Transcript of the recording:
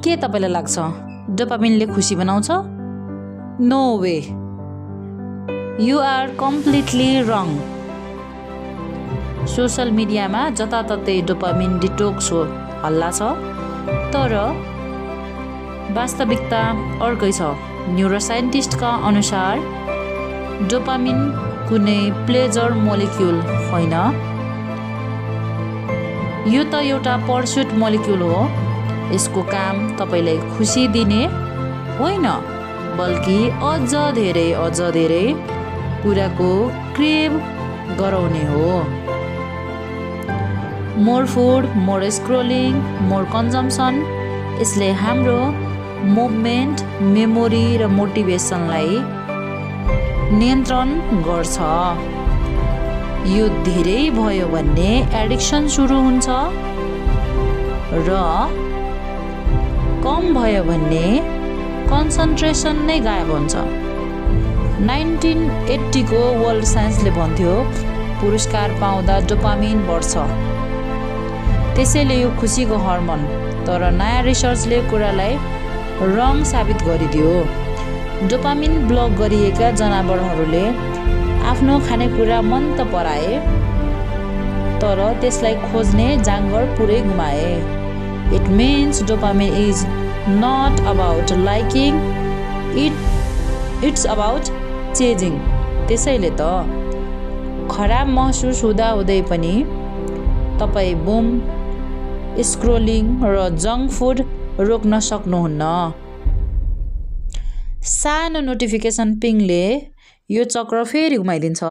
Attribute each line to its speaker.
Speaker 1: के तपाईलाई लाग्छ डोपामिनले खुसी बनाउँछ? No way, you are completely wrong. Social मिडियामा जताततै डोपामिन डिटोक्स हो हल्ला छ, तर वास्तविकता अर्कै छ। न्युरोसाइन्टिस्टका अनुसार डोपामिन कुनै प्लेजर मोलिक्युल होइन, यो त एउटा पर्स्युट मोलिक्युल हो। यसको काम तपाईलाई खुसी दिने होइन, बल्कि अझ धेरै कुराको क्रेभ गराउने हो। More food, more scrolling, more consumption, यसले हाम्रो मुभमेन्ट, मेमोरी र मोटिभेसनलाई नियन्त्रण गर्छ। यो धेरै भयो भने एडिक्सन सुरु हुन्छ र कम भयो भने कन्सन्ट्रेसन नै गायब हुन्छ। 1980 को वर्ल्ड साइन्सले भन्थ्यो पुरस्कार पाउँदा डोपामिन बढ्छ, त्यसैले यो खुसीको हर्मोन। तर नयाँ रिसर्चले कुरालाई रङ साबित गरिदियो। डोपामिन ब्लक गरिएका जनावरहरूले आफ्नो खानेकुरा मन त पराए, तर त्यसलाई खोज्ने जाँगर पुरै गुमाए। It means dopamine is not about liking, it's about chasing. त्यसैले त खराब महसुस हुँदै पनि तपाईँ बुम स्क्रोलिङ र जङ्क फुड रोक्न सक्नुहुन्न। सानो नोटिफिकेसन पिङले यो चक्र फेरि घुमाइदिन्छ।